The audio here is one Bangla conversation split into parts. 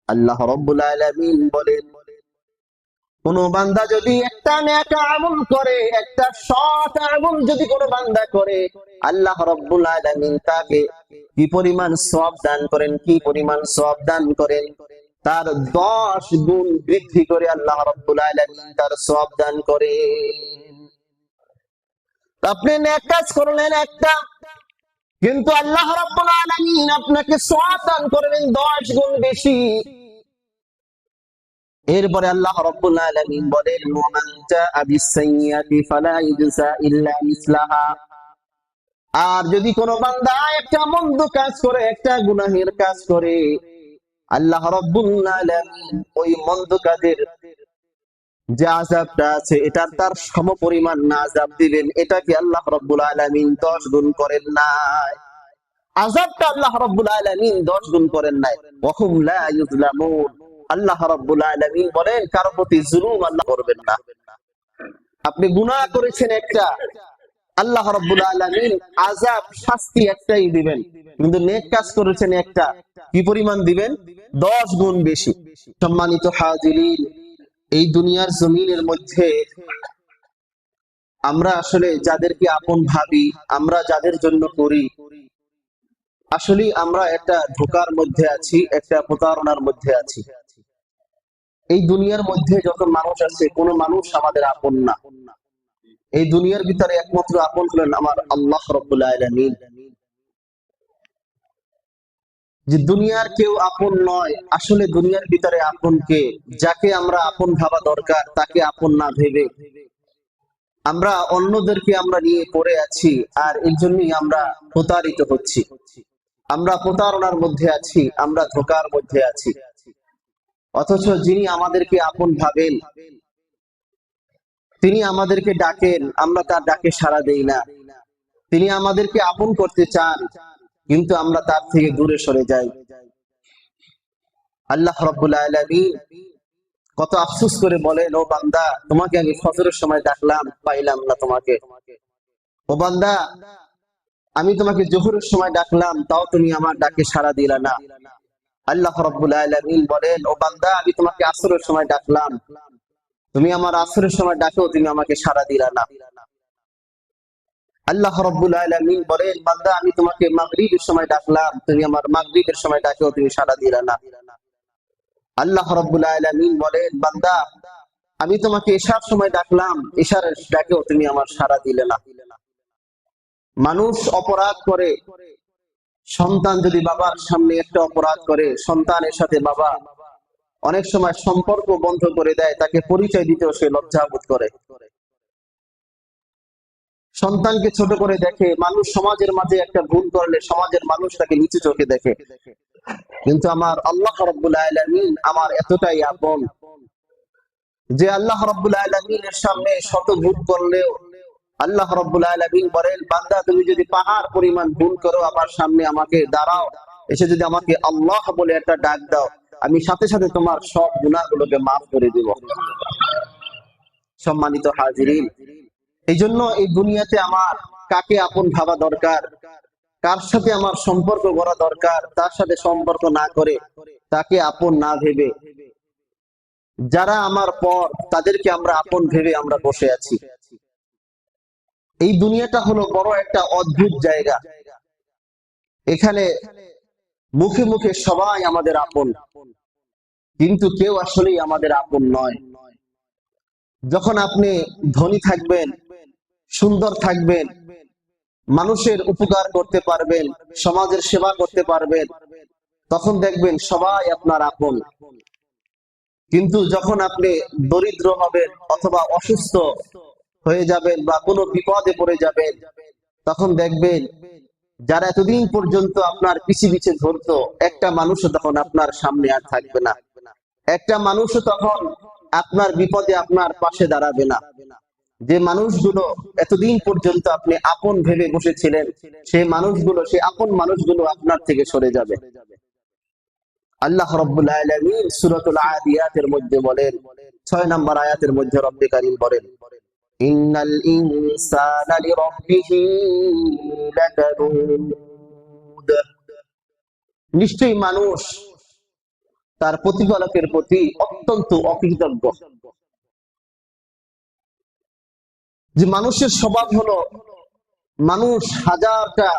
আল্লাহ রাব্বুল আলামিন বলেন, কোন বান্দা যদি একটা নেক আমল করে, একটা সৎ আমল যদি কোন বান্দা করে, আল্লাহ রাব্বুল আলামিন তাকে কি পরিমাণ সওয়াব দান করেন, কি পরিমাণ সওয়াব দান করেন, তার 10 গুণ বৃদ্ধি করে আল্লাহ রাব্বুল আলামিন তার সওয়াব দান করেন। আপনি নেক কাজ করলেন একটা, কিন্তু আল্লাহ রাব্বুল আলামিন আপনাকে সওয়াব দান করবেন 10 গুণ বেশি। এরপরে আল্লাহ রাব্বুল আলামিন বলেন, ওয়ামান জাআ বিস-সাইয়্যাতি ফালা ইউজা ইল্লা মিসলাহা। আর যদি কোনো বান্দা একটা মন্দ কাজ করে, একটা গুনাহের কাজ করে, আল্লাহ রাব্বুল আলামিন ওই মন্দ কাজের যে আযাবটা আছে এটার তার সমপরিমাণ না আযাব দিবেন। এটাকে আল্লাহ রাব্বুল আলামিন 10 গুণ করেন নাই। আযাবটা আল্লাহ রাব্বুল আলামিন 10 গুণ করেন নাই। ওয়া হুম লা ইউযলামুন। আল্লাহ রাব্বুল আলামিন বলেন, কারো প্রতি জুলুম আল্লাহ করবেন না। আপনি গুনাহ করেছেন একটা, আল্লাহ রাব্বুল আলামিন আযাব শাস্তি একটাই দিবেন, কিন্তু নেক কাজ করেছেন একটা, কি পরিমাণ দিবেন? 10 গুণ বেশি। সম্মানিত হাজিরিন, এই দুনিয়ার জমিনের মধ্যে আমরা আসলে যাদেরকে আপন ভাবি, আমরা যাদের জন্য করি, আসলে আমরা একটা ধোঁকার মধ্যে আছি, একটা প্রতারণার মধ্যে আছি। এই দুনিয়ার মধ্যে যত মানুষ আছে, কোন মানুষ আমাদের আপন না। এই দুনিয়ার ভিতরে একমাত্র আপন হলেন আমার আল্লাহ রাব্বুল আলামিন। যে দুনিয়ার কেউ আপন নয়, আসলে দুনিয়ার ভিতরে আপন কে? যাকে আমরা আপন ভাবা দরকার তাকে আপন না ভেবে আমরা অন্যদেরকে আমরা নিয়ে পড়ে আছি, আর এই জন্যই আমরা প্রতারিত হচ্ছি, আমরা প্রতারণার মধ্যে আছি, আমরা ধোঁকার মধ্যে আছি। অথচ যিনি আমাদেরকে আপন ভাবেন, তিনি আমাদেরকে ডাকেন, আমরা তার ডাকে সাড়া দেই না। তিনি আমাদেরকে আপন করতে চান, কিন্তু আমরা তার থেকে দূরে সরে যাই। আল্লাহ রাব্বুল আলামিন কত আফসোস করে বলেন, ও বান্দা, তোমাকে আমি ফজরের সময় ডাকলাম, পাইলাম না তোমাকে। ও বান্দা, আমি তোমাকে জোহরের সময় ডাকলাম, তাও তুমি আমার ডাকে সাড়া দিলা না। আল্লাহ রাব্বুল আলামিন বলেন, ও বান্দা, আমি তোমাকে আসরের সময় ডাকলাম, তুমি আমার আসরের সময় ডাকেও তুমি আমাকে সাড়া দিলা না। আল্লাহ রাব্বুল আলামিন বলেন, বান্দা, আমি তোমাকে মাগরিবের সময় ডাকলাম, তুমি আমার মাগরিবের সময় ডাকেও তুমি সাড়া দিলা না। আল্লাহ রাব্বুল আলামিন বলেন, বান্দা, আমি তোমাকে এশার সময় ডাকলাম, এশার ডাকেও তুমি আমার সাড়া দিলে না। মানুষ অপরাধ করে, সন্তান যদি বাবার সামনে একটা অপরাধ করে, সন্তানের সাথে বাবা অনেক সময় সম্পর্ক বন্ধ করে দেয়, তাকে পরিচয় দিতেও সে লজ্জাবোধ করে, সন্তানকে ছোট করে দেখে। মানুষ সমাজের মাঝে একটা ভুল করলে সমাজের মানুষ তাকে নিচু চোখে দেখে, কিন্তু আমার আল্লাহ রাব্বুল আলামিন আমার এতটাই আপন যে আল্লাহ রাব্বুল আলামিনের সামনে শত ভুল করলেও আল্লাহ রাব্বুল আলামিন বলেন, বান্দা, তুমি যদি পাহাড় পরিমাণ ভুল করো, আমার সামনে আমাকে দাঁড়াও, এসে যদি আমাকে আল্লাহ বলে একটা ডাক দাও, আমি সাথে সাথে তোমার সব গুনাহগুলোকে মাফ করে দিব। সম্মানিত হাজিরিন, এই জন্য এই দুনিয়াতে আমার কাকে আপন ভাবা দরকার, কার সাথে আমার সম্পর্ক করা দরকার, তার সাথে সম্পর্ক না করে, তাকে আপন না ভেবে, যারা আমার পর তাদেরকে আমরা আপন ভেবে আমরা বসে আছি। এই দুনিয়াটা হলো বড় একটা অদ্ভুত জায়গা। এখানে মুখে মুখে সবাই আমাদের আপন, কিন্তু কেউ আসলেই আমাদের আপন নয়। যখন আপনি ধনী থাকবেন, সুন্দর থাকবেন, মানুষের উপকার করতে পারবেন, সমাজের সেবা করতে পারবেন, তখন দেখবেন সবাই আপনার আপন। কিন্তু যখন আপনি দরিদ্র হবেন অথবা অসুস্থ হয়ে যাবেন বা কোনো বিপদে পড়ে যাবেন, তখন দেখবেন যারা এতদিন পর্যন্ত আপনার পিছে পিছে ধরতো, একটা মানুষও তখন আপনার সামনে আর থাকবে না। একটা মানুষও তখন আপনার বিপদে আপনার পাশে দাঁড়াবে না। যে মানুষগুলো এতদিন পর্যন্ত আপনি আপন ভেবে বসেছিলেন, সেই মানুষগুলো, সেই আপন মানুষগুলো আপনার থেকে সরে যাবে। আল্লাহ রাব্বুল আলামিন সূরাতুল আদিয়াতের মধ্যে বলেন, 6 নম্বর আয়াতের মধ্যে রব্বে কারীম বলেন, ইন্নাল ইনসানা লিরাব্বিহি লাকানুদ। নিশ্চয়ই মানুষ তার প্রতিপালকের প্রতি অত্যন্ত অকৃতজ্ঞ। যে মানুষের স্বভাব হলো, মানুষ হাজারটা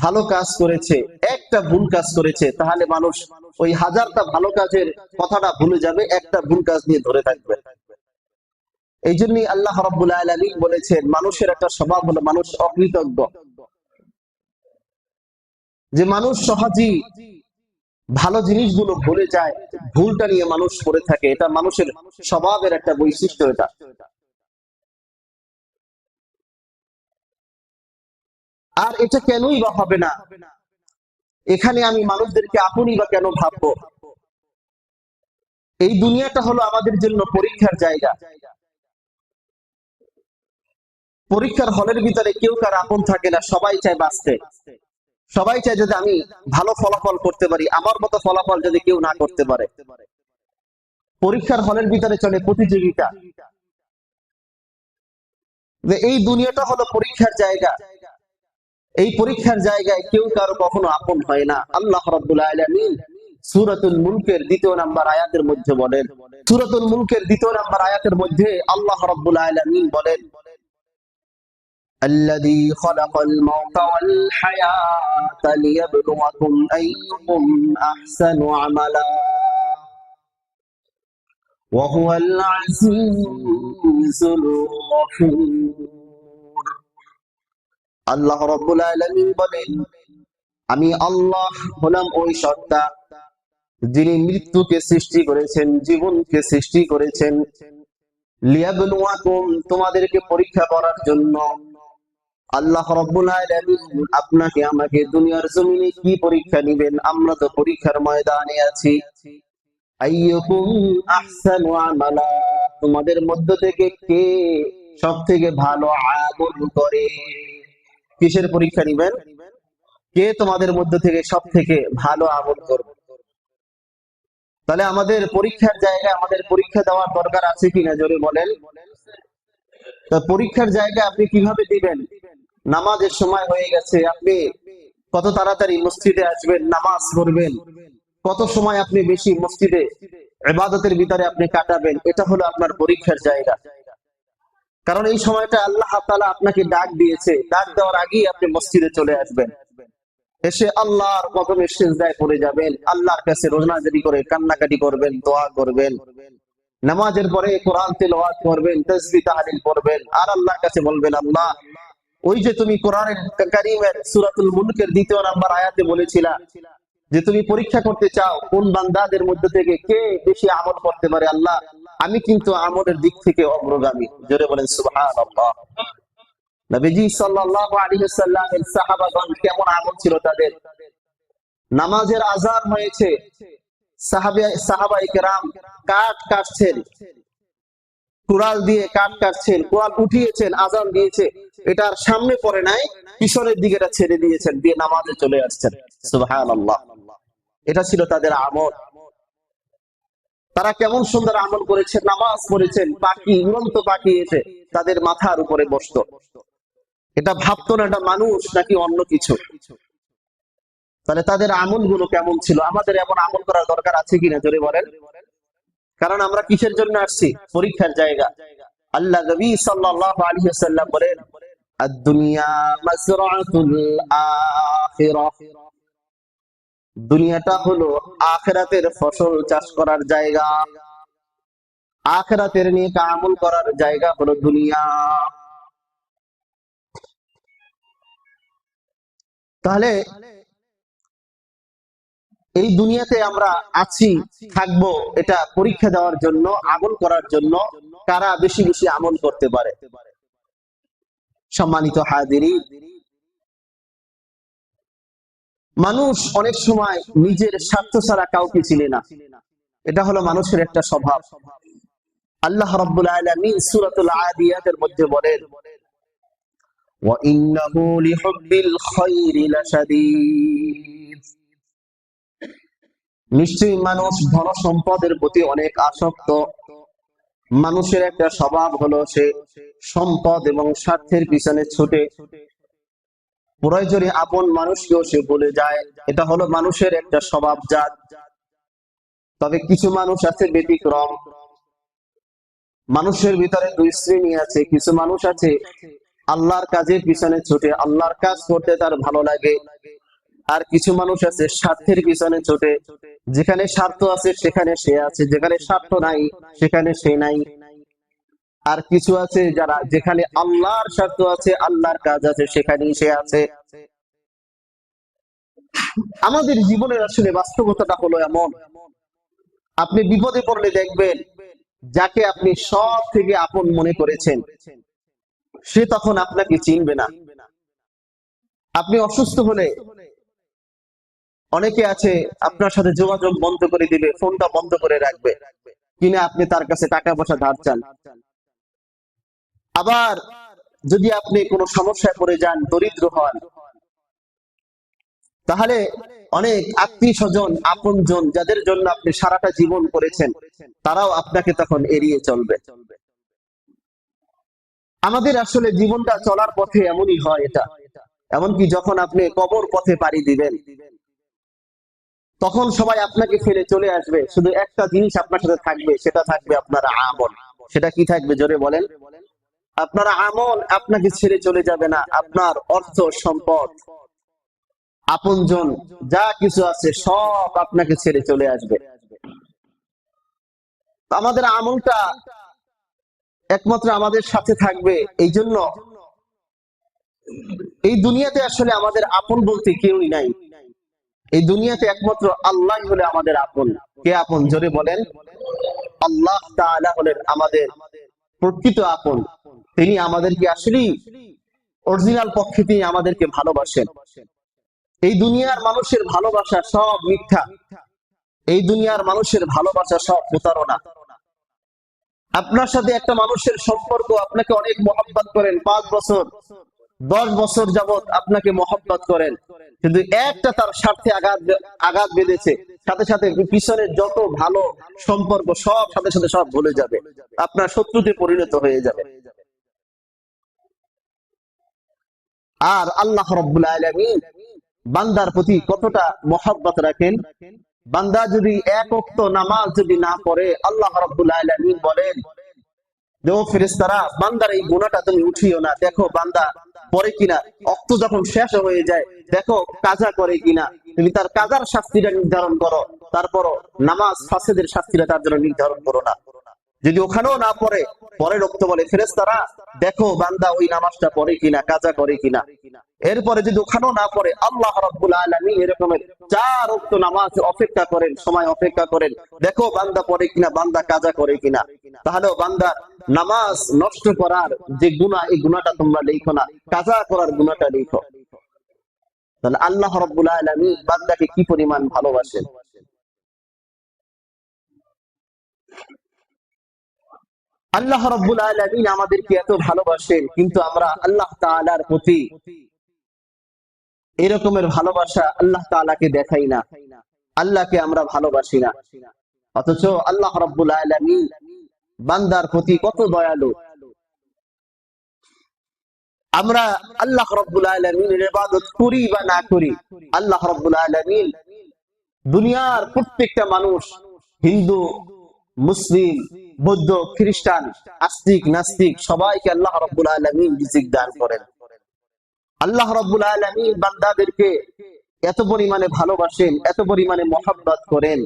ভালো কাজ করেছে, একটা ভুল কাজ করেছে, তাহলে মানুষ ওই হাজারটা ভালো কাজের কথাটা ভুলে যাবে, একটা ভুল কাজ নিয়ে ধরে থাকবে। এই জন্যই আল্লাহ রাব্বুল আলামিন বলেছেন মানুষের একটা স্বভাব হলো মানুষ অকৃতজ্ঞ। যে মানুষ সহজেই ভালো জিনিসগুলো ভুলে যায়, ভুলটা নিয়ে মানুষ পড়ে থাকে, এটা মানুষের স্বভাবের একটা বৈশিষ্ট্য। এটা আর এটা কেনই বা হবে না? এখানে আমি মানুষদেরকে আপনই বা কেন ভাববো? এই দুনিয়াটা হলো আমাদের জন্য পরীক্ষার জায়গা। পরীক্ষার হলের ভিতরে কেউ কার আপন থাকে না, সবাই চায় বাঁচতে। সবাই চায় যদি আমি ভালো ফলাফল করতে পারি, আমার মতো ফলাফল যদি কেউ না করতে পারে। পরীক্ষার হলের ভিতরে চলে প্রতিযোগিতা। যে এই দুনিয়াটা হলো পরীক্ষার জায়গা। এই পরীক্ষার জায়গায় কেউ কারো কখনো আপন হয় না। আল্লাহ রাব্বুল আলামিন সূরাতুল মুলকের ২য় নাম্বার আয়াতের মধ্যে বলেন, সূরাতুল মুলকের ২য় নাম্বার আয়াতের মধ্যে আল্লাহ রাব্বুল আলামিন বলেন, আল্লাযী খালাকাল মাউতা ওয়াল হায়াতা লিয়াবলুয়াকুম আইয়ুকুম আহসানু আমালা ওয়া হুয়াল আজিজুল গফুর। আল্লাহ রাব্বুল আলামিন বলেন, আমি আল্লাহ হলাম ওই সত্তা যিনি মৃত্যুকে সৃষ্টি করেছেন, জীবনকে সৃষ্টি করেছেন, লিয়াবলুয়াকুম তোমাদেরকে পরীক্ষা করার জন্য। আল্লাহ রাব্বুল আলামিন আপনাকে আমাকে দুনিয়ার জমিনে কি পরীক্ষা নেবেন? আমরা তো পরীক্ষার ময়দানে আছি। আইয়ুকুম আহসানু আমালা তোমাদের মধ্য থেকে কে সবথেকে ভালো আমল করে। কিসের পরীক্ষা নেবেন? কে তোমাদের মধ্য থেকে সব থেকে ভালো আমল করবে। তাহলে আমাদের পরীক্ষার জায়গায় আমাদের পরীক্ষা দেওয়ার দরকার আছে কিনা, জোরে বলেন। তো পরীক্ষার জায়গায় আপনি কিভাবে দিবেন? নামাজের সময় হয়ে গেছে, আপনি কত তাড়াতাড়ি মসজিদে আসবেন, নামাজ পড়বেন, কত সময় আপনি বেশি মসজিদে ইবাদতের ভিতরে আপনি কাটাবেন, এটা হলো আপনার পরীক্ষার জায়গা। কারণ এই সময়টা আল্লাহ তাআলা আপনাকে ডাক দিয়েছে, ডাক দেওয়ার আগেই আপনি মসজিদে চলে আসবেন, এসে আল্লাহর কদমে সিজদায় পড়ে যাবেন, আল্লাহর কাছে রোনাজারি করে কান্নাকাটি করবেন, দোয়া করবেন, নামাজের পরে কোরআন তেলাওয়াত করবেন, তাসবিহ তাহলিল করবেন, আর আল্লাহর কাছে বলবেন, আল্লাহ ওই যে তুমি কোরআনের কারীমের সূরাতুল মুলকের ২য় নাম্বার আয়াতে বলেছিলা যে তুমি পরীক্ষা করতে চাও কোন বান্দাদের মধ্যে থেকে কে বেশি আমল করতে পারে। আল্লাহ আমি কিন্তু আমলের দিক থেকে অগ্রগামী। জোরে বলেন সুবহানাল্লাহ। নবীজি সাল্লাল্লাহু আলাইহি ওয়াসাল্লামের সাহাবাগণ কেমন আমল ছিল তাদের? নামাজের আযান হয়েছে, সাহাবায়ে কেরাম কাঠ কাটছেন, কুড়াল দিয়ে কাঠ কাটছেন, কুড়াল উঠিয়েছেন, আযান দিয়েছে, এটার সামনে পড়ে নাই, পিছনের দিকে এটা ছেড়ে দিয়েছেন, দিয়ে নামাজে চলে আসছেন। সুবহানাল্লাহ। এটা ছিল তাদের আমল। তারা কেমন সুন্দর আমল করেছে, নামাজ পড়েছেন, পাখি উড়ন্ত পাখি এসে তাদের মাথার উপরে বসতো। এটা ভাবতো না এটা মানুষ নাকি অন্য কিছু। তাহলে তাদের আমলগুলো কেমন ছিল? আমাদের এমন আমল করার দরকার আছে কিনা, জোরে বলেন। কারণ আমরা কিসের জন্য আসছি? পরীক্ষার জায়গা। আল্লাহ নবী সাল্লাল্লাহু আলাইহি ওয়াসাল্লাম বলেন, আদ-দুনিয়া মাযরাআতুল আখিরাহ। দুনিয়াটা হলো আখিরাতের ফসল চাষ করার জায়গা, আখিরাতের নেক আমল করার জায়গা হলো দুনিয়া। তাহলে এই দুনিয়াতে আমরা আছি, থাকবো, এটা পরীক্ষা দেওয়ার জন্য, আমল করার জন্য। কারা বেশি বেশি আমল করতে পারে? সম্মানিত হাজিরিন, মানুষ অনেক সময় নিজের স্বার্থ ছাড়া কাউকে চিনে না। এটা হলো মানুষের একটা স্বভাব। আল্লাহ রাব্বুল আলামিন সূরাতুল আদিয়াতের মধ্যে বলেন, ওয়া ইন্নাহু লিহুব্বিল খায়রি লাশাদীদ। নিশ্চয়ই মানুষ ধন সম্পদের প্রতি অনেক আসক্ত। মানুষের একটা স্বভাব হলো সে সম্পদ এবং স্বার্থের পিছনে ছুটে, প্রয়োজনে আপন মানুষকেও সে ভুলে যায়। এটা হলো মানুষের একটা স্বভাবজাত। তবে কিছু মানুষ আছে ব্যতিক্রম। মানুষের ভিতরে দুই শ্রেণী আছে। কিছু মানুষ আছে আল্লাহর কাজের পিছনে ছুটে, আল্লাহর কাজ করতে তার ভালো লাগে। আর কিছু মানুষ আছে স্বার্থের পিছনে ছুটে, যেখানে স্বার্থ আছে সেখানে সে আছে, যেখানে স্বার্থ নাই সেখানে সে নাই। আর কিছু আছে যারা যেখানে আল্লাহর স্বার্থ আছে, আল্লাহর কাজ আছে, সেখানেই সে আছে। আমাদের জীবনের আসলে বাস্তবতাটা হলো এমন, আপনি বিপদে পড়লে দেখবেন যাকে আপনি সব থেকে আপন মনে করেছেন সে তখন আপনাকে চিনবে না। আপনি অসুস্থ হলে অনেকে আছে আপনার সাথে যোগাযোগ বন্ধ করে দিবে, ফোনটা বন্ধ করে রাখবে, কিনা আপনি তার কাছে টাকা পয়সা ধার চান। আবার যদি আপনি কোনো সমস্যায় পড়ে যান, দরিদ্র হন, তাহলে অনেক আত্মীয় স্বজন আপনজন যাদের জন্য আপনি সারাটা জীবন করেছেন তারাও আপনাকে তখন এড়িয়ে চলবে। আমাদের আসলে জীবনটা চলার পথে এমনই হয়। এটা এমনকি যখন আপনি কবর পথে পাড়ি দিবেন তখন সবাই আপনাকে ফেলে চলে আসবে, শুধু একটা জিনিস আপনার সাথে থাকবে, সেটা থাকবে আপনার আমল। সেটা কি থাকবে জোরে বলেন? আপনার আমল আপনাকে ছেড়ে চলে যাবে না। আপনার অর্থ সম্পদ আপনজন যা কিছু আছে সব আপনাকে ছেড়ে চলে আসবে। আমাদের আমলটা একমাত্র আমাদের সাথে থাকবে। এই জন্য এই দুনিয়াতে আসলে আমাদের আপন বলতে কেউই নাই। এই দুনিয়াতে একমাত্র আল্লাহ হলে আমাদের আপন। কে আপন জোরে বলেন? আল্লাহ তাআলা হলেন আমাদের প্রকৃত আপন। তিনি আমাদেরকে আসলে অরিজিনাল পক্ষে তিনি আমাদেরকে ভালোবাসেন। এই দুনিয়ার মানুষের ভালোবাসা সব মিথ্যা। এই দুনিয়ার মানুষের ভালোবাসা সব প্রতারণা। আপনার সাথে একটা মানুষের সম্পর্ক, আপনাকে অনেক মহব্বত করেন, 5 বছর 10 বছর যাবত আপনাকে মহব্বত করেন, কিন্তু একটা তার স্বার্থে আঘাত বেঁধেছে, সাথে সাথে পিছনের যত ভালো সম্পর্ক সব সাথে সাথে সব ভুলে যাবে, আপনার শত্রুতে পরিণত হয়ে যাবে। আর আল্লাহ রাব্বুল আলামিন বান্দার প্রতি কতটা মহব্বত রাখেন। বান্দা যদি এক ওয়াক্ত নামাজ যদি না পড়ে, আল্লাহ রাব্বুল আলামিন বলেন যে ও ফেরেশতারা, বান্দার এই গুনাহটা তুমি উঠিও না, দেখো বান্দা পড়ে কিনা। ওয়াক্ত যখন শেষ হয়ে যায় দেখো কাজা করে কিনা, তুমি তার কাজার শাস্তিটা নির্ধারণ করো, তারপরও নামাজ ফাসেদের শাস্তিটা তার জন্য নির্ধারণ করো না। যদি ওখানেও না পড়ে, পরের ওয়াক্ত বলে ফেরেশতারা দেখো বান্দা ওই নামাজটা পড়ে কিনা, কাজা করে কিনা। এরপরে যদি ওখানেও না পড়ে, আল্লাহ রাব্বুল আলামিন এরকমের 4 ওয়াক্ত নামাজ অপেক্ষা করেন, সময় অপেক্ষা করেন, দেখো বান্দা পড়ে কিনা, বান্দা কাজা করে কিনা। তাহলেও বান্দার নামাজ নষ্ট করার যে গুনাহ, এই গুনাহটা তোমরা লিখো না, কাজা করার গুনাহটা লিখো। তাহলে আল্লাহ রাব্বুল আলামিন বান্দাকে কি পরিমাণ ভালোবাসেন। আল্লাহ রাব্বুল আলামিন আমাদেরকে এত ভালোবাসেন, কিন্তু আমরা আল্লাহ তাআলার প্রতি এরকমের ভালোবাসা আল্লাহ তাআলাকে দেখাই না, আল্লাহকে আমরা ভালোবাসি না। অথচ আল্লাহ রাব্বুল আলামিন বান্দার প্রতি কত দয়ালু। আমরা আল্লাহ রাব্বুল আলামিনের ইবাদত করি বা না করি, আল্লাহ রাব্বুল আলামিন দুনিয়ার প্রত্যেকটা মানুষ, হিন্দু, মুসলিম, বৌদ্ধ, খ্রিস্টান, আস্তিক, নাস্তিক, সবাইকে আল্লাহ রাব্বুল আলামিন রিজিক দান করেন। আল্লাহ রাব্বুল আলামিন বান্দাদেরকে এত পরিমাণে ভালোবাসেন, এত পরিমাণে মহব্বত করেন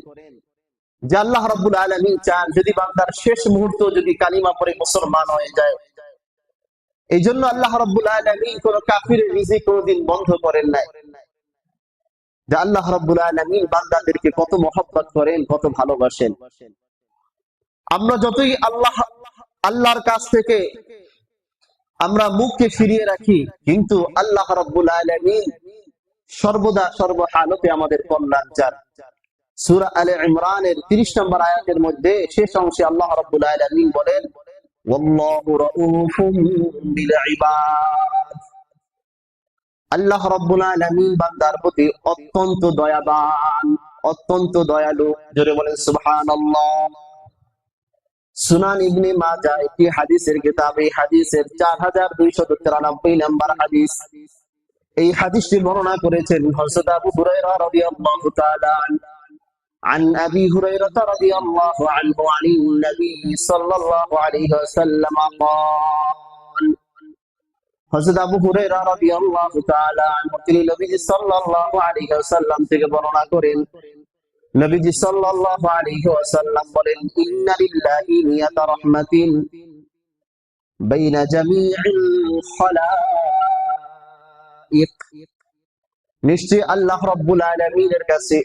যে আল্লাহ রাব্বুল আলামিন চান যদি বান্দার শেষ মুহূর্ত যদি কালিমা পড়ে মুসলমান হয়ে যায়। এই জন্য আল্লাহ রাব্বুল আলামিন কোন কাফিরের রিজিক কোনদিন বন্ধ করেন নাই। যে আল্লাহ রাব্বুল আলামিন বান্দাদেরকে কত মহব্বত করেন, কত ভালোবাসেন। আমরা যতই আল্লাহর কাছ থেকে আমরা মুখকে ফিরিয়ে রাখি, কিন্তু আল্লাহ রাব্বুল আলামিন সর্বদা সর্বহালতে আমাদের কল্যাণ চান। সূরা আলে ইমরানের 30 নম্বর আয়াতের মধ্যে শেষ অংশে আল্লাহ রাব্বুল আলামিন বলেন, ওয়াল্লাহু রাউফুম বিল ইবাদ। আল্লাহ রাব্বুল আলামিন বান্দার প্রতি অত্যন্ত দয়াবান, অত্যন্ত দয়ালু। জোরে বলেন সুবহানাল্লাহ। সুনান ইবনে মাজাহ একটি হাদিসের কিতাব, এই হাদিসের 4293 নম্বর হাদিস। এই হাদিসটি বর্ণনা করেছেন হযরত আবু হুরায়রা রাদিয়াল্লাহু তাআলা আনহু। عن أبي هريرة رضي الله عنه عن النبي صلى الله عليه وسلم قال হযরত আবু হুরায়রা রাদিয়াল্লাহু তাআলা আনহু তিনি নবীজি সাল্লাল্লাহু আলাইহি ওয়াসাল্লাম থেকে বর্ণনা করেন নবীজি সাল্লাল্লাহু আলাইহি ওয়াসাল্লাম বলেন ইন্না লিল্লাহি নিয়াতা রাহমাতিন বাইনা জামিইল খালাইক নিশ্চয়ই আল্লাহ রাব্বুল আলামিনের কাছে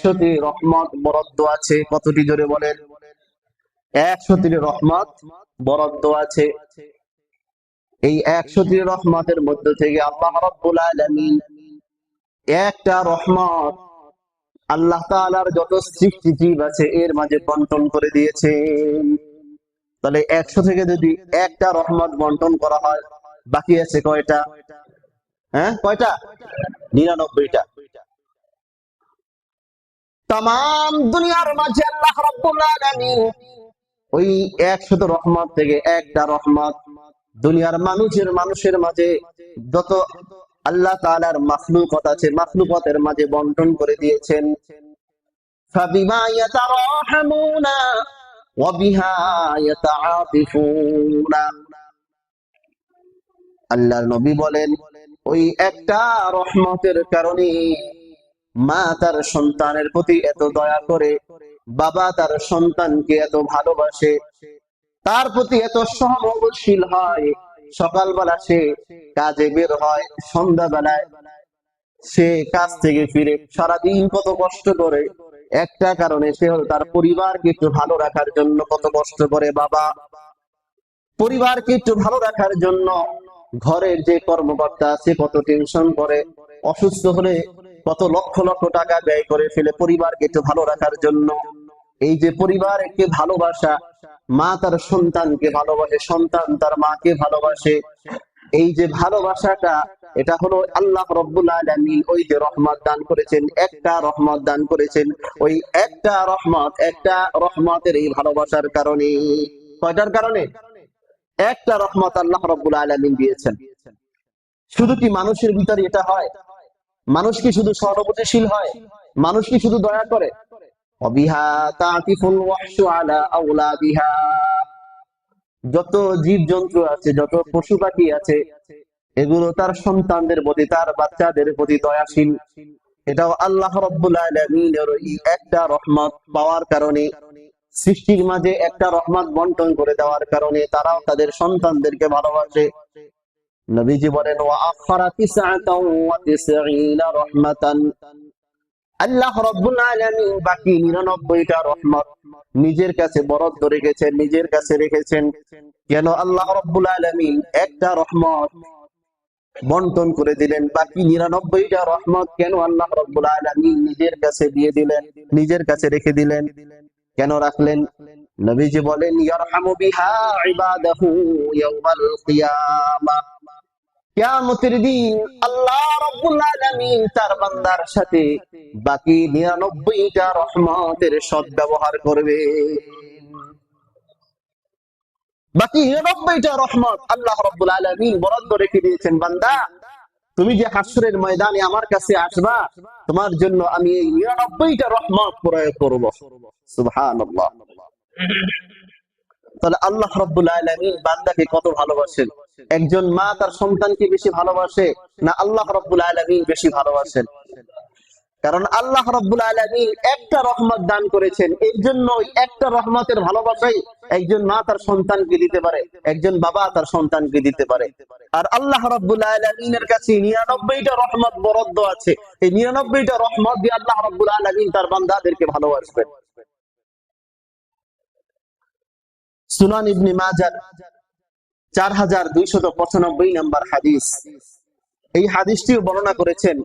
100টি রহমত বরাদ্দ আছে কতটি জোরে বলেন 100টি রহমত বরাদ্দ আছে এই 100টি রহমতের মধ্যে থেকে আল্লাহ রাব্বুল আলামিন একটা রহমত আল্লাহ তাআলার যত সৃষ্টি জীব আছে এর মাঝে বন্টন করে দিয়েছেন তাহলে 100 থেকে যদি একটা রহমত বন্টন করা হয় বাকি আছে কয়টা হ্যাঁ কয়টা 99টা तमाम দুনিয়ার মাঝে আল্লাহ রাব্বুল আলামিন ওই 100 রহমত থেকে একটা রহমত দুনিয়ার মানুষের মাঝে যত আল্লাহ তাআলার মাখলুকাত আছে মাখলুকাতের মাঝে বন্টন করে দিয়েছেন ফাবিমা ইয়াতারাহামুনা ওয়া বিহা ইয়াতাআতিফুনা আল্লাহর নবী বলেন ওই একটা রহমতের কারণে মা তার সন্তানের প্রতি এত দয়া করে বাবা তার সন্তানকে এত ভালোবাসে তার প্রতি এত সহমর্দশীল হয় সকালবেলা সে কাজে বের হয় সন্ধ্যাবেলায় সে কাজ থেকে ফিরে সারাদিন কত কষ্ট করে একটা কারণে সে হলো তার পরিবারকে একটু ভালো রাখার জন্য কত কষ্ট করে বাবা পরিবারকে একটু ভালো রাখার জন্য ঘরের যে কর্মকর্তা আছে কত টেনশন করে অসুস্থ হলে কত লক্ষ লক্ষ টাকা ব্যয় করে ফেলে পরিবারকে একটু ভালো রাখার জন্য এই যে পরিবারকে ভালোবাসা মা তার সন্তানকে ভালোবাসে সন্তান তার মাকে ভালোবাসে এই যে ভালোবাসাটা এটা হলো আল্লাহ রাব্বুল আলামিন ওই যে রহমত দান করেছেন একটা রহমত দান করেছেন ওই একটা রহমতের এই ভালোবাসার কারণে কয়টার কারণে একটা রহমত আল্লাহ রাব্বুল আলামিন দিয়েছেন শুধু কি মানুষের ভিতরে এটা হয় মানুষ কি শুধু সহানুভূতিশীল হয় মানুষ কি শুধু দয়া করে অবিহা তাতিফুল ওয়াহশু আলা আওলাদিহা যত জীবজন্তু আছে যত পশু পাখি আছে এগুলো তার সন্তানদের প্রতি তার বাচ্চাদের প্রতি দয়াশীল এটাও আল্লাহ রাব্বুল আলামিনের এই একটা রহমত পাওয়ার কারণে সৃষ্টির মাঝে একটা রহমত বন্টন করে দেওয়ার কারণে তারাও তাদের সন্তানদেরকে ভালোবাসে নবীজি বলেন ওয়া আখরা 99 রাহমাতান আল্লাহ রাব্বুল আলামিন বাকি 99টা রহমত নিজের কাছে বরাদ্দ রেখেছেন নিজের কাছে রেখেছেন কেন আল্লাহ রাব্বুল আলামিন একটা রহমত বন্টন করে দিলেন বাকি 99টা রহমত কেন আল্লাহ রাব্বুল আলামিন নিজের কাছে দিয়ে দিলেন নিজের কাছে রেখে দিলেন কেন রাখলেন নবীজি বলেন ইয়ারহামু বিহা ইবাদাহু ইয়াউমাল কিয়ামাহ কিয়ামতের দিন আল্লাহ রাব্বুল আলামিন তার বান্দার সাথে বাকি 99টা রহমতের সদ্ব্যবহার করবে বাকি 99টা রহমত আল্লাহ রাব্বুল আলামিন বরাদ্দ রেখে দিয়েছেন বান্দা তুমি যে হাসরের ময়দানে আমার কাছে আসবা তোমার জন্য আমি এই 99টা রহমত প্রয়োগ করব সুবহানাল্লাহ তাহলে আল্লাহ রাব্বুল আলামিন বান্দাকে কত ভালোবাসেন একজন মা তার সন্তানকে বেশি ভালোবাসে না আল্লাহ রাব্বুল আলামিন বেশি ভালোবাসেন কারণ আল্লাহ রাব্বুল আলামিন একটা রহমত দান করেছেন এর জন্য একটা রহমতের ভালোবাসাই একজন মা তার সন্তানকে দিতে পারে একজন বাবা তার সন্তানকে দিতে পারে আর আল্লাহ রাব্বুল আলামিনের কাছে 99টা রহমত বরাদ্দ আছে এই 99টা রহমত দিয়ে আল্লাহ রাব্বুল আলামিন তার বান্দাদেরকে ভালোবাসবেন সুনান ইবনে মাজাহ 4295 নম্বর হাদিস এই হাদিসটিও বর্ণনা করেছেন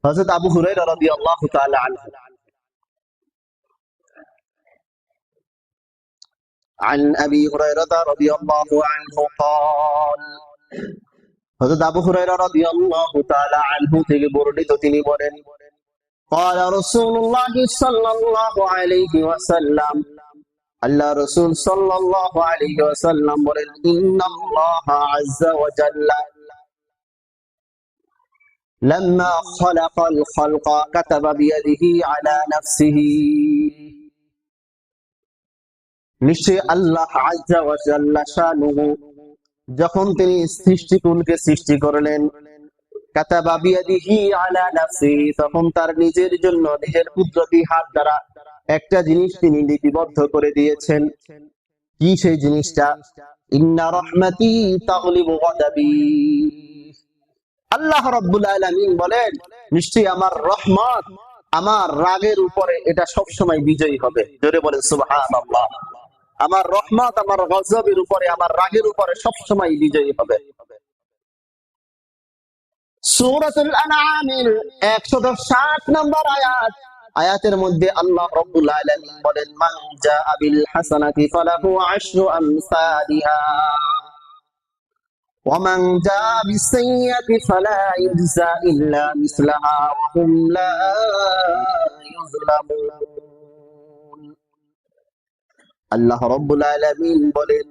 হযরত আবু হুরায়রা রাদিয়াল্লাহু তাআলা আনহু عن ابي هريره رضي الله عنه قال হযরত আবু হুরায়রা রাদিয়াল্লাহু তাআলা আনহু থেকে বর্ণিত তিনি বলেন قال رسول الله صلى الله عليه وسلم আল্লাহ রাসূল সাল্লাল্লাহু আলাইহি ওয়াসাল্লাম বলেন ইন্নাল্লাহা আযজা ওয়া জাল্লা লাম্মা খালাকাল খালকা কাতাবা বিয়াদিহি আলা নাফসিহি। নিশ্চয় আল্লাহ আযজা ওয়া জাল্লা শানুহু যখন তিনি সৃষ্টিকুলকে সৃষ্টি করলেন, কাতাবা বিয়াদিহি আলা নাফসিহি তখন তার নিজের জন্য নিজের কুদরতি হাত দ্বারা একটা জিনিস তিনি লিপিবদ্ধ করে দিয়েছেন। কি সেই জিনিসটা? ইন্না রাহমাতি তাগলিবু গাদাবি। আল্লাহ রাব্বুল আলামিন বলেন, নিশ্চয়ই আমার রহমত আমার রাগের উপরে এটা সব সময় বিজয়ী হবে। জোরে বলেন সুবহানাল্লাহ। আমার রহমত আমার গজবের উপরে, আমার রাগের উপরে সব সময় বিজয়ী হবে। সূরাতুল আনআমের 160 নম্বর আয়াতের মধ্যে আল্লাহ রাব্বুল আলামিন বলেন, মান জাআ বিল হাসানাতি ফালাহু আশরু আমসালিহা ওয়া মান জাআ বিস সাইয়্যাতি ফালা ইউজা ইল্লা মিসলাহা ওয়া হুম লা ইউযলামুন। আল্লাহ রাব্বুল আলামিন বলেন,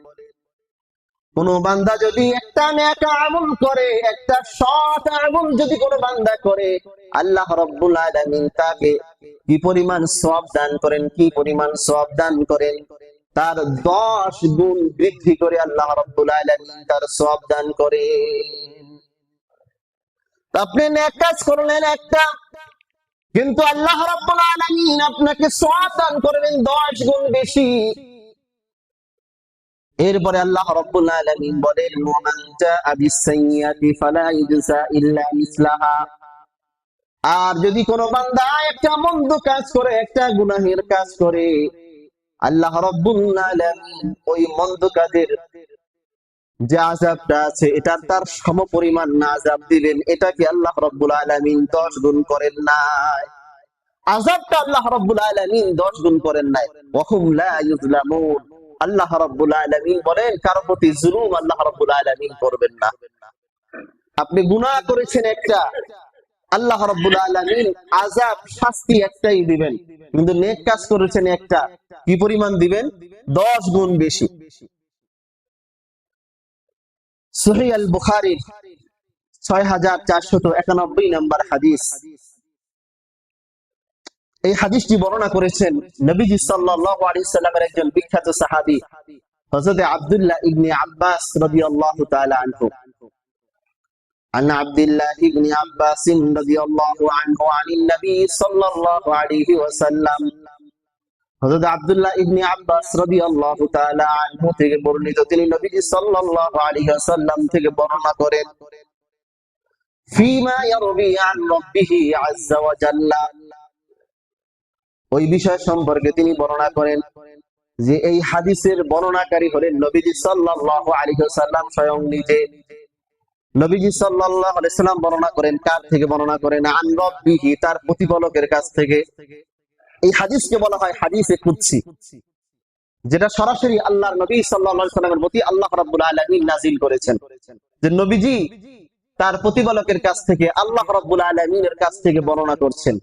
কোন বান্দা যদি একটা নেক আমল করে, একটা সৎ আমল যদি কোন বান্দা করে, আল্লাহ রাব্বুল আলামিন তাকে কি পরিমাণ সওয়াব দান করেন, কি পরিমাণ সওয়াব দান করেন, তার 10 গুণ বৃদ্ধি করে আল্লাহ রাব্বুল আলামিন তার সওয়াব দান করেন। আপনি নেক কাজ করলেন একটা, কিন্তু আল্লাহ রাব্বুল আলামিন আপনাকে সওয়াব দান করবেন 10 গুণ বেশি। এরপরে আল্লাহ রাব্বুল আলামিন বলেন, ওয়া মান জাআ বিস সাইয়্যাতি ফালা ইউজা ইল্লা মিসলাহা। আর যদি কোন বান্দা একটা মন্দ কাজ করে, একটা গুনাহের কাজ করে, আল্লাহ রাব্বুল আলামিন ওই মন্দ কাজের যে আযাবটা আছে এটা তার সমপরিমাণ না আযাব দিবেন। এটা কি আল্লাহ রাব্বুল আলামিন 10 গুণ করেন নাই? আযাবটা আল্লাহ রাব্বুল আলামিন 10 গুণ করেন নাই। ওয়া হুম লা ইউযলামুন। আল্লাহ রাব্বুল আলামিন বলেন, কারো প্রতি জুলুম আল্লাহ রাব্বুল আলামিন করবেন না। আপনি গুনাহ করেছেন একটা, আল্লাহ রাব্বুল আলামিন আযাব শাস্তি একটাই দিবেন, কিন্তু নেক কাজ করেছেন একটা, কি পরিমাণ দিবেন? 10 গুণ বেশি। সহিহ আল বুখারী 6491 নম্বর হাদিস। এই হাদিসটি বর্ণনা করেছেন নবীজি সাল্লাল্লাহু আলাইহি সাল্লামের একজন বিখ্যাত সাহাবী হযরত আব্দুল্লাহ ইবনে আব্বাস রাদিয়াল্লাহু তাআলা আনহু। عن عبد الله بن عباس رضي الله عنه عن النبي صلى الله عليه وسلم। হযরত আব্দুল্লাহ ইবনে আব্বাস রাদিয়াল্লাহু তাআলা আনহু থেকে বর্ণিত, তিনি নবীজি সাল্লাল্লাহু আলাইহি ওয়াসাল্লাম থেকে বর্ণনা করেন, ফিমা ইয়ারবি আন রাব্বিহি আযজা ওয়া জাল্লা। ওই বিষয় সম্পর্কে তিনি বর্ণনা করেন যে এই হাদিসের বর্ণনাকারী হলেন নবীজি সাল্লাল্লাহু আলাইহি ওয়াসাল্লাম স্বয়ং নিজে। নবীজি সাল্লাল্লাহু আলাইহি ওয়াসাল্লাম বর্ণনা করেন, কার থেকে বর্ণনা করেন? আন রাব্বিহি, তার প্রতিপালকের কাছ থেকে। এই হাদিসকে বলা হয় হাদিসে কুদসি, যেটা সরাসরি আল্লাহর নবী সাল্লাল্লাহু আলাইহি ওয়াসাল্লামের প্রতি আল্লাহ রাব্বুল আলামিন নাযিল করেছেন, যে নবীজি তার প্রতিপালকের কাছ থেকে, আল্লাহ রাব্বুল আলামিনের কাছ থেকে বর্ণনা করছেন।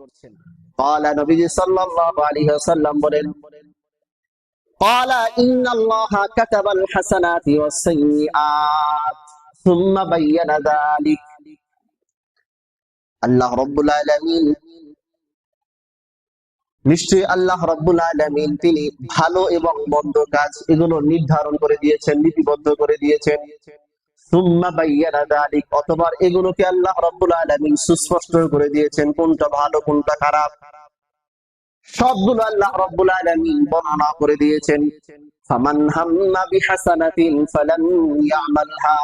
قال নবীজি সাল্লাল্লাহু আলাইহি ওয়াসাল্লাম বলেন, قال ان الله كتب الحسنات والسيئات ثم بين ذلك। আল্লাহ রাব্বুল আলামিন, নিশ্চয়ই আল্লাহ রাব্বুল আলামিন তিনি ভালো এবং মন্দ কাজ এগুলো নির্ধারণ করে দিয়েছেন, লিপিবদ্ধ করে দিয়েছেন। সুম্মা বায়্যানা যালিক, অথবা এগুলোকে আল্লাহ রাব্বুল আলামিন সুস্পষ্ট করে দিয়েছেন, কোনটা ভালো কোনটা খারাপ সবগুলো আল্লাহ রাব্বুল আলামিন বর্ণনা করে দিয়েছেন। ফামান হাম্মা বিহাসানাতিন ফালাম ইয়ামালহা।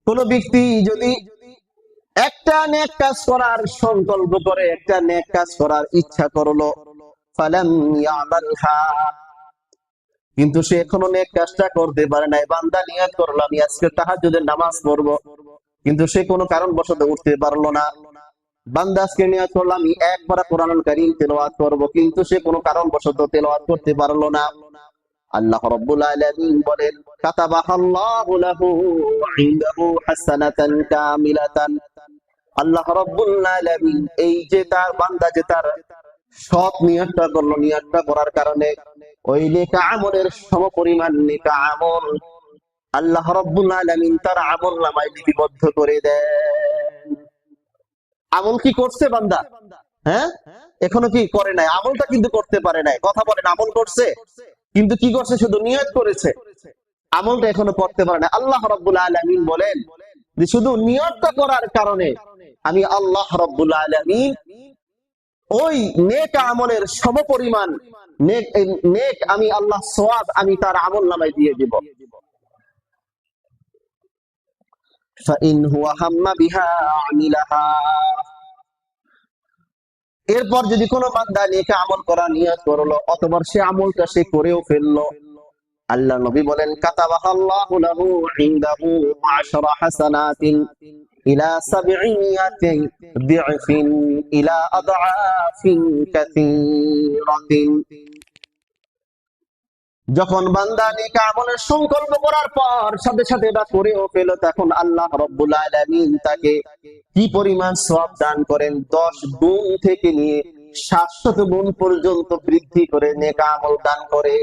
কোন ব্যক্তি যদি একটা নেক কাজ করার সংকল্প করে, একটা নেক কাজ করার ইচ্ছা করলো, ফালাম ইয়ামালহা, কিন্তু সে এখনো নেক কাজটা করতে পারে নাই। বান্দা নিয়ত করলো আমি আজকে তাহাজ্জুদের নামাজ পড়বো, কিন্তু সে কোনো কারণবশত উঠতে পারলো না। বান্দা আজকে নিয়ত করলো আমি একবার কোরআনুল কারীম তেলাওয়াত করবো, কিন্তু সে কোনো কারণবশত তেলাওয়াত করতে পারলো না। আল্লাহ রাব্বুল আলামিন বলেন, কাতাবাহাল্লাহু লাহু ইনদাহু হাসানাতান কামিলাতান। আল্লাহ রাব্বুল আলামিন এই যে তার বান্দা যে তার সৎ নিয়তটা করলো, নিয়তটা করার কারণে ওই নেক আমলের সমপরিমাণ নেক আমল আল্লাহ রাব্বুল আলামিন তার আমলনামায় লিপিবদ্ধ করে দেন। আমল কি করছে বান্দা? হ্যাঁ, এখনো কি করে নাই? আমলটা কিন্তু করতে পারে নাই। কথা বলেন, আমল করছে কিন্তু কি করছে? শুধু নিয়ত করেছে, আমলটা এখনো করতে পারে না। আল্লাহ রাব্বুল আলামিন বলেন যে শুধু নিয়তটা করার কারণে আমি আল্লাহ রাব্বুল আলামিন ওই নেক আমলের সমপরিমাণ নেক আমি আল্লাহ সওয়াব আমি তার আমলনামায় দিয়ে দিব। ফাইন হুয়া হাম্মা বিহা আমিলাহা, এরপর যদি কোনো বান্দা নেক আমল করা নিয়ত করলো অথবা সে আমলটা সে করেও ফেললো, আল্লাহ নবী বলেন কাতাবাহাল্লাহু লাহু ইনদাহু 10 হাসানাতিন ইলা 700 দি'ফিন ইলা আদআফিন কাসীরাতিন। যখন বান্দা নেক আমলের সংকল্প করার পর সাথে সাথে এটা করেও পেল, তখন আল্লাহ রাব্বুল আলামিন তাকে কি পরিমাণ সওয়াব দান করেন? 10 গুণ থেকে নিয়ে 700 গুণ পর্যন্ত বৃদ্ধি করে নেক আমল দান করে।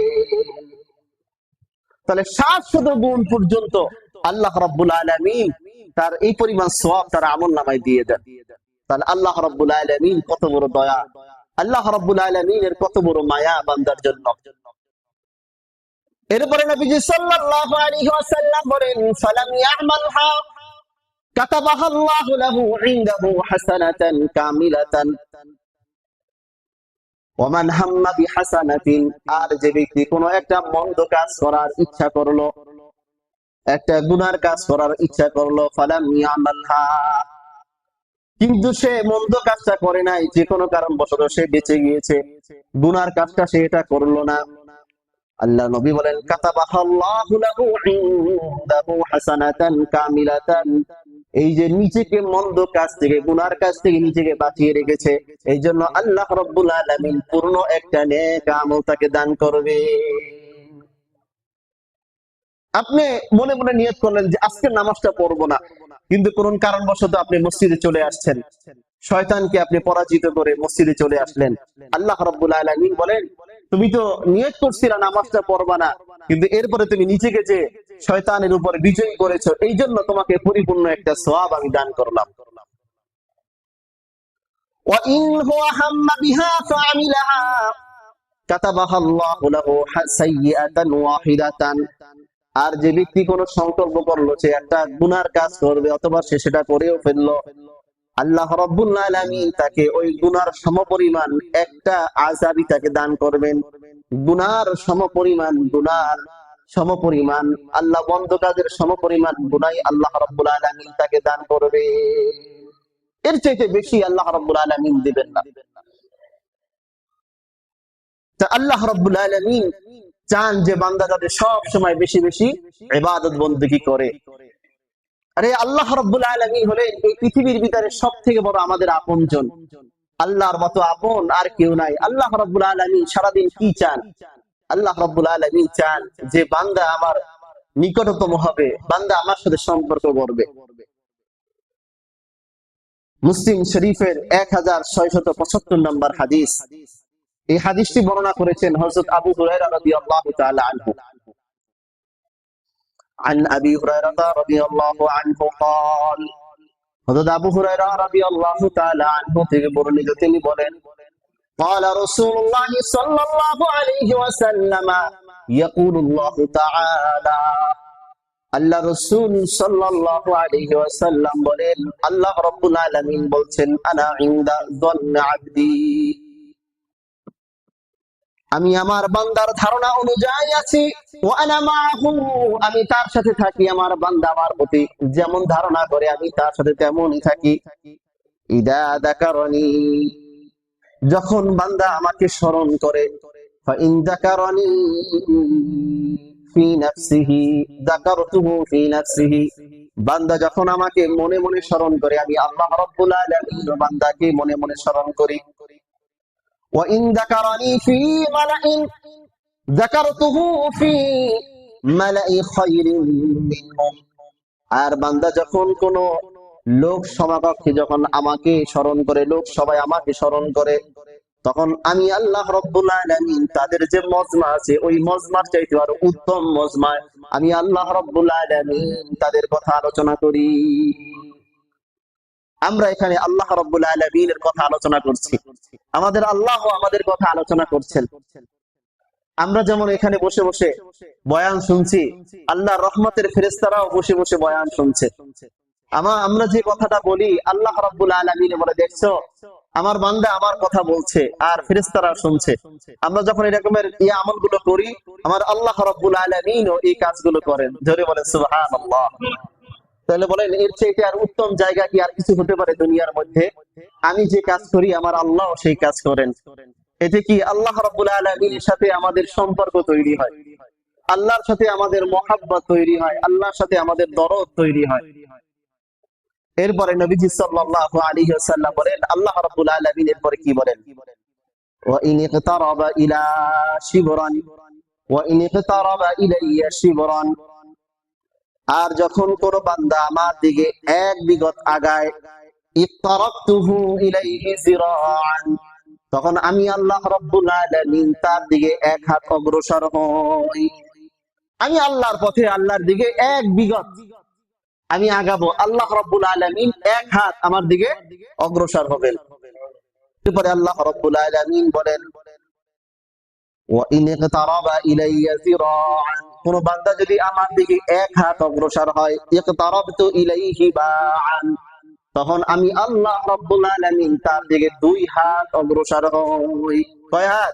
তাহলে 700 গুণ পর্যন্ত আল্লাহ রাব্বুল আলামিন তার এই পরিমাণ সওয়াব তার আমলনামায় দিয়ে দেন। তাহলে আল্লাহ রাব্বুল আলামিন কত বড় দয়া, আল্লাহ রাব্বুল আলামিনের কত বড় মায়া বান্দার জন্য। এরপরে নবীজি সাল্লাল্লাহু আলাইহি ওয়াসাল্লাম বলেন ফালাম ইয়ামালহা কাতাবাহাল্লাহু লাহু ইনদাহু হাসানাতান কামিলাতান ওয়া মান হাম্মা বিহাসানাতিন, আর যে ব্যক্তি কোনো একটা মন্দ কাজ করার ইচ্ছা করলো, একটা গুনার কাজ করার ইচ্ছা করলো, ফালাম ইয়ামালহা, কিন্তু সে মন্দ কাজটা করে নাই, যে কোনো কারণবশত সে বেঁচে গিয়েছে, গুনার কাজটা সে এটা করলো না, আল্লাহ নবী বলেন কাতাবাহাল্লাহু লাহু ইনদাহু হাসানাতান কামিলাতান, এই যে নিজেকে মন্দ কাজ থেকে গুনার কাজ থেকে নিজেকে বাঁচিয়ে রেখেছে, এই জন্য আল্লাহ রাব্বুল আলামিন পূর্ণ একটা নেক আমল তাকে দান করবে। আপনি মনে মনে নিয়ত করলেন যে আজকে নামাজটা পড়বো না, কিন্তু কোন কারণবশত আপনি মসজিদে চলে আসছেন, শয়তানকে আপনি পরাজিত করে মসজিদে চলে আসলেন। আল্লাহ রাব্বুল আলামিন বলেন তুমি তো নিয়ত করছিলা নামাজটা পড়বা না, কিন্তু এরপরে তুমি নিজেকে যে শয়তানের উপর বিজয় করেছো, এই জন্য তোমাকে পরিপূর্ণ একটা সওয়াব আমি দান করলাম। ওয়া ইন হুয়া হাম্মা বিহা ফাআমিলাহা কাতাবাহাল্লাহু লাহু সাইয়্যাতান ওয়াহিদাতান, আর যে ব্যক্তি কোনো সংকল্প করলো সে একটা গুনার কাজ করবে অথবা সে সেটা করেও ফেললো, আল্লাহ রাব্বুল আলামিন তাকে ওই গুনার সমপরিমাণ একটা আযাবই তাকে দান করবেন। গুনার সমপরিমাণ আল্লাহ বন্ধ কাজের সমপরিমাণ গুনাই আল্লাহ রাব্বুল আলামিন তাকে দান করবে, এর চাইতে বেশি আল্লাহ রাব্বুল আলামিন দিবেন না। তা আল্লাহ রাব্বুল আলামিন চান যে বান্দা যাতে সব সময় বেশি বেশি ইবাদত বندگی করে। আরে আল্লাহ রাব্বুল আলামিন হলেন এই পৃথিবীর ভিতরে সবথেকে বড় আমাদের আপনজন, আল্লাহর মতো আপন আর কেউ নাই। আল্লাহ রাব্বুল আলামিন সারাদিন কি চান? আল্লাহ রাব্বুল আলামিন চান যে বান্দা আমার নিকটতম হবে, বান্দা আমার সাথে সম্পর্ক করবে। মুসলিম শরীফের 1675 নম্বর হাদিস, এই হাদিসটি বর্ণনা করেছেন হযরত আবু হুরায়রা রাদিয়াল্লাহু তাআলা আনহু। عن أبي هريرة رضي الله عنه قال, হযরত আবু হুরায়রা রাদিয়াল্লাহু তাআলা আনহু থেকে বর্ণিত তিনি বলেন قال رسول الله صلى الله عليه وسلم يقول الله تعالى, আল্লাহ রাসূল সাল্লাল্লাহু আলাইহি ওয়াসাল্লাম বলেন আল্লাহ রাব্বুল আলামিন বলছেন আনা ইনদা যান্নি আবদি, আমি আমার বান্দার ধারণা অনুযায়ী আছি, ওয়া আনা মাআহু, আমি তার সাথে থাকি, আমার বান্দা আমার প্রতি যেমন ধারণা করে আমি তার সাথে তেমনই থাকি। ইদা যাকারানি, যখন বান্দা আমাকে স্মরণ করে, ফা ইন যাকারানি ফি নাফসিহি যাকারতুহু ফি নাফসিহি, বান্দা যখন আমাকে মনে মনে স্মরণ করে, আমি আল্লাহ রাব্বুল আলামিন বান্দাকে মনে মনে স্মরণ করি। وَإِن ذَكَرَنِي فِي مَلَإٍ ذَكَرْتُهُ فِي مَلَإِ خَيْرٍ مِّنْهُمْ, আর বান্দা যখন কোন লোক সমাকক্ষে যখন আমাকে স্মরণ করে, লোক সবাই আমাকে স্মরণ করে, তখন আমি আল্লাহ রাব্বুল আলামিন তাদের যে মজমা আছে ওই মজমার চাইতে আরো উত্তম মজমায় আমি আল্লাহ রাব্বুল আলামিন তাদের কথা আলোচনা করি। আমরা এখানে আল্লাহ রাব্বুল আলামিনের কথা আলোচনা করছি, আমাদের আল্লাহ আমাদের কথা আলোচনা করছেন। আমরা যেমন এখানে বসে বসে বয়ান শুনছি, আল্লাহর রহমতের ফেরেশতারাও বসে বসে বয়ান শুনছে। আমরা যে কথাটা বলি আল্লাহ রাব্বুল আলামিন বলে, দেখছো আমার বান্দা আমার কথা বলছে আর ফেরেশতারা শুনছে। আমরা যখন এরকমের এই আমলগুলো করি আমার আল্লাহ রাব্বুল আলামিনও এই কাজগুলো করেন। জোরে বলেন সুবহানাল্লাহ। তাহলে বলেন এর চাইতে আর উত্তম জায়গা কি আর কিছু হতে পারে দুনিয়ার মধ্যে? আমি যে কাজ করি আমার আল্লাহ সেই কাজ করেন। এতে কি আল্লাহ রাব্বুল আলামিনের সাথে আমাদের সম্পর্ক তৈরি হয়, আল্লাহর সাথে আমাদের মহাব্বত তৈরি হয়, আল্লাহর সাথে আমাদের দরদ তৈরি হয়। এরপরে নবীজি সাল্লাল্লাহু আলাইহি ওয়াসাল্লাম বলেন, আল্লাহ রাব্বুল আলামিন এরপরে কি বলেন? ওয়া ইন ইকতারাবা ইলা শিবরান ওয়া ইন ইকতারাবা ইলাইয়া শিবরান, আর যখন কোন বান্দা আমার দিকে এক বিগত আগায়, ইকতারাবতুহু ইলাইহি যিরাআন, তখন আমি আল্লাহ রাব্বুল আলামিন তার দিকে এক হাত অগ্রসর হই। আমি আল্লাহর পথে আল্লাহর দিকে এক বিগত আমি আগাবো, আল্লাহ রাব্বুল আলামিন এক হাত আমার দিকে অগ্রসর হবেন। এরপরে আল্লাহ রাব্বুল আলামিন বলেন, ওয়া ইন ইকতারাবা ইলাইয়া যিরাআন, কোন বান্দা যদি আমার দিকে এক হাত অগ্রসর হয়, ইকতারাবতু ইলাইহি বাআন, তখন আমি আল্লাহ রাব্বুল আলামিন তার দিকে দুই হাত অগ্রসর হই। কয় হাত?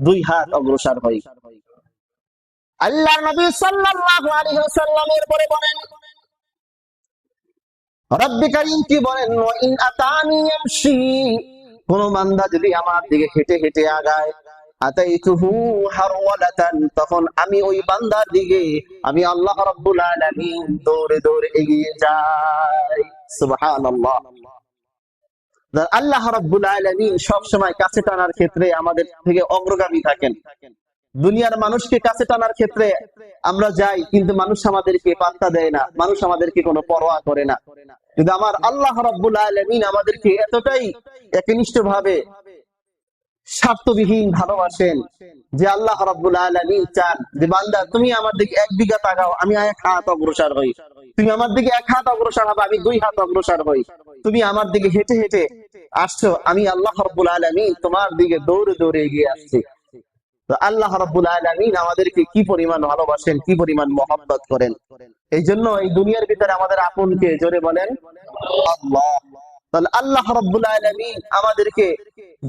দুই হাত অগ্রসর হই। আল্লাহর নবী সাল্লাল্লাহু আলাইহি ওয়াসাল্লাম এরপরে বলেন, রব্বি কারীম কি বলেন? ওয়া ইন আতানি ইয়ামশি, কোন বান্দা যদি আমার দিকে হেঁটে হেঁটে আগায়, আতাইতুহু হারওয়ালাতান, তখন আমি ওই বান্দার দিকে আমি আল্লাহ রাব্বুল আলামিন দৌড়ে দৌড়ে এগিয়ে যাই। সুবহানাল্লাহ। আল্লাহ রাব্বুল আলামিন সব সময় কাছে টানার ক্ষেত্রে আমাদের থেকে অগ্রগামী থাকেন। দুনিয়ার মানুষকে কাছে টানার ক্ষেত্রে আমরা যাই, কিন্তু মানুষ আমাদেরকে পাত্তা দেয় না, মানুষ আমাদেরকে কোনো পরোয়া করে না। কিন্তু আমার আল্লাহ রাব্বুল আলামিন আমাদেরকে এতটাই একনিষ্ঠভাবে স্বার্থবিহীন ভালোবাসেন যে আল্লাহ রাব্বুল আলামিন চান যে বান্দা তুমি আমার দিকে এক বিঘা তাকাও, আমি এক হাত অগ্রসর হই। তুমি আমার দিকে এক হাত অগ্রসর হবে, আমি দুই হাত অগ্রসর হই। তুমি আমার দিকে হেঁটে হেঁটে আসছো, আমি আল্লাহ রাব্বুল আলামিন তোমার দিকে দৌড়ে দৌড়ে এগিয়ে আসছি। তো আল্লাহ রাব্বুল আলামিন আমাদেরকে কি পরিমাণ ভালোবাসেন, কি পরিমাণ মহব্বত করেন। এই জন্য এই দুনিয়ার ভিতরে আমাদের আপন কে? জোরে বলেন আল্লাহ। তাহলে আল্লাহ রাব্বুল আলামিন আমাদেরকে,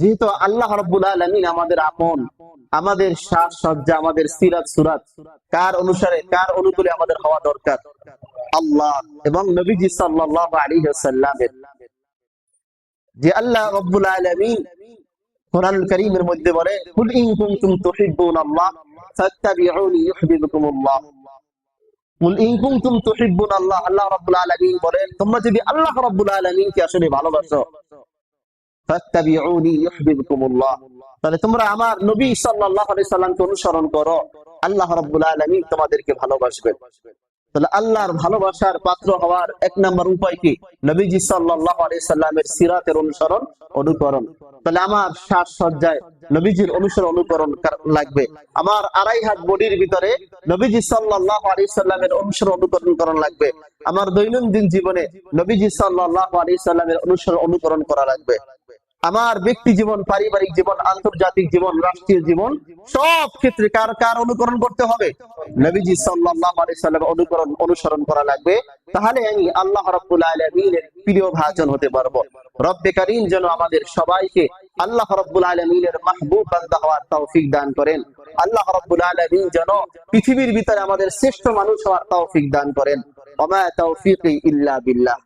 যেহেতু আল্লাহ রাব্বুল আলামিন আমাদের আপন, আমাদের সাজ সজ্জা, আমাদের সিরাত সুরাত কার অনুসারে, কার অনুকূলে আমাদের হওয়া দরকার? আল্লাহ এবং নবীজি সাল্লাল্লাহু আলাইহি ওয়াসাল্লামের। যে আল্লাহ রাব্বুল আলামিন কোরআনুল কারীমের মধ্যে বলে, কুল ইন কুনতুম তুহিব্বুনাল্লাহ ফাত্তাবিউনি ইউহিব্বুকুমুল্লাহ। কুল ইন কুনতুম তুহিব্বুনাল্লাহ, আল্লাহ রাব্বুল আলামিন বলেন তোমরা যদি আল্লাহ রাব্বুল আলামিনকে আসলে ভালোবাসো, ফাত্তাবিউনি ইউহিব্বুকুমুল্লাহ, তাহলে তোমরা আমার নবী সাল্লাল্লাহু আলাইহি সাল্লামকে অনুসরণ করো, আল্লাহ রাব্বুল আলামিন তোমাদেরকে ভালোবাসবেন। তাহলে আল্লাহর ভালোবাসার পাত্র হওয়ার এক নম্বর উপায় কি? নবীজি সাল্লাল্লাহু আলাইহি সাল্লামের সিরাতের অনুসরণ, অনুকরণ। তাহলে আমার সাজ সজ্জায় নবীজির অনুকরণ লাগবে। আমার 2.5 হাত বডির ভিতরে নবীজি সাল্লাল্লাহু আলাইহি সাল্লামের অনুকরণ করা লাগবে। আমার দৈনন্দিন জীবনে নবীজি সাল্লাল্লাহু আলাইহি সাল্লামের অনুকরণ করা লাগবে। আমার ব্যক্তি জীবন, পারিবারিক জীবন, আন্তর্জাতিক জীবন, রাষ্ট্রীয় জীবন, সব ক্ষেত্রে কার কার অনুকরণ করতে হবে? নবীজি সাল্লাল্লাহু আলাইহি সাল্লামের অনুসরণ করা লাগবে। তাহলে আমি আল্লাহ রাব্বুল আলামিনের প্রিয় ভাজন হতে পারবো। রব্বে কারীম যেন আমাদের সবাইকে আল্লাহ রাব্বুল আলামিনের মাহবুব বান্দা হওয়ার তৌফিক দান করেন। আল্লাহ রাব্বুল আলামিন যেন পৃথিবীর ভিতরে আমাদের শ্রেষ্ঠ মানুষ হওয়ার তৌফিক দান করেন। ওয়া মা তাওফীকি ইল্লা বিল্লাহ।